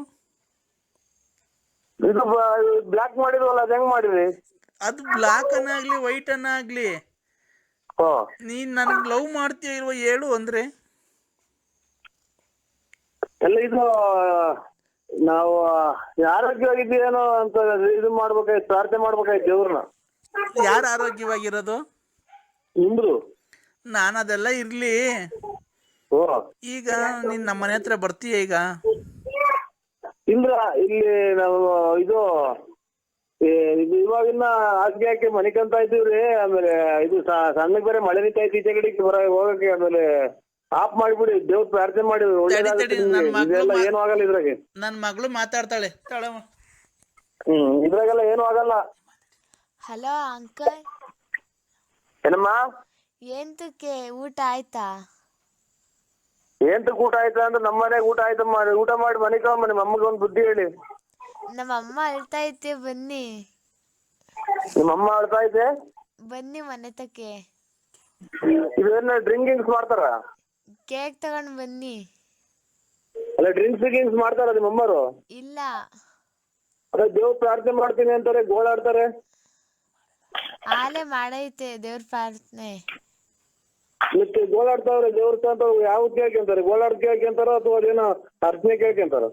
ಇದು ಬ್ಲಾಕ್ ಮಾಡಿದ್ವಲ್ಲ, ಅದ್ ಹೆಂಗ್ ಮಾಡಿದ್ರಿ? ಅದು ಬ್ಲಾಕ್ ಅನ್ನಾಗ್ಲಿ ವೈಟ್ ಅನ್ನಾಗ್ಲಿ, ನೀನ್ ನನ್ಗೆ ಲವ್ ಮಾಡ್ತೀಯ ಇಲ್ವ ಹೇಳು ಅಂದ್ರೆ. ಎಲ್ಲ ಇದು ನಾವು ಆರೋಗ್ಯವಾಗಿದ್ದೀನೋ ಅಂತ ಇದು ಮಾಡ್ಬೇಕಾಯ್ತು, ಪ್ರಾರ್ಥನೆ ಮಾಡ್ಬೇಕಾಯ್ತು ದೇವ್ರನ್ನ. ಯಾರು ಆರೋಗ್ಯವಾಗಿರೋದು? ನಿಮ್ದು. ನಾನು ಅದೆಲ್ಲ ಇರ್ಲಿ. ಈಗ ನೀನ್ ನಮ್ಮ ಮನೆ ಹತ್ರ ಬರ್ತೀಯ ಈಗ? ಇಂದ್ರ ಇಲ್ಲಿ ನಾವು ಇದು ಇವಾಗಿನ್ನ ಹಾಸಿಗೆ ಹಾಕಿ ಮನಿಕಂತ ಇದ್ದೀವ್ರಿ. ಆಮೇಲೆ ಇದು ಸಣ್ಣಗ್ ಬೇರೆ ಮಳೆ ನಿಂತ ಐತಿ ಈಚೆ ಕಡೆಗೆ ಹೋಗಕ್ಕೆ. ಆಮೇಲೆ ಆಫ್ ಮಾಡ್ಬಿಡಿ, ದೇವ್ರ ಪ್ರಾರ್ಥನೆ ಮಾಡಿ ಇದೆಲ್ಲ ಏನು ಆಗಲ್ಲ ಇದ್ರಾಗೆ. ನನ್ ಮಗಳು ಮಾತಾಡ್ತಾಳೆ. ಇದ್ರಾಗೆಲ್ಲ ಏನು ಆಗಲ್ಲ. Hello uncle. ಏನಮ್ಮ? ಎಂತಕ್ಕೆ ಊಟ ಆಯ್ತಾ? ಎಂತಕ್ಕೆ ಊಟ ಆಯ್ತಾ ಅಂದ್ರೆ ನಮ್ಮ ಮನೆಗೆ ಊಟ ಆಯ್ತಮ್ಮ. ಊಟ ಮಾಡಿ ಮನೆಗೆ ತಗೊಂಬ. ನಿಮ್ಮ ಅಮ್ಮಗೆ ಒಂದು ಬುದ್ಧಿ ಹೇಳಿ. ನಮ್ಮ ಅಮ್ಮ ಅಳ್ತಾ ಐತೆ, ಬನ್ನಿ. ನಿಮ್ಮ ಅಮ್ಮ ಅಳ್ತಾ ಐತೆ? ಬನ್ನಿ ಮನೆ ತಕ್ಕೆ. ಇದೇನ ಡ್ರಿಂಕಿಂಗ್ಸ್ ಮಾಡ್ತಾರ? ಕೇಕ್ ತಗೊಂಡ್ ಬನ್ನಿ. ಅಲ್ಲ ಡ್ರಿಂಕ್ಸ್ ಮಾಡ್ತಾರ ನಿಮ್ಮ ಅಮ್ಮರು? ಇಲ್ಲ. ಅದೇ ದೇವ್ರ ಪ್ರಾರ್ಥನೆ ಮಾಡ್ತೀನಿ ಅಂತಾರೆ, ಗೋಳಾಡ್ತಾರೆ. ಆಲೆ ಮಾಡೈತೆ ದೇವ್ರ ಪ್ರಾರ್ಥನೆ. ಮತ್ತೆ ಗೋಳಾಡ್ತಾವ್ರೆ ದೇವ್ರ ಯಾವ ಕೇಳ್ಕೊಂತಾರೆ? ಗೋಳಾಡ್ ಕೇಳ್ಕೊಂತಾರ ಅಥವಾ ಅದೇನೋ ಅರ್ಚನೆ ಕೇಳ್ಕೊಂತಾರ?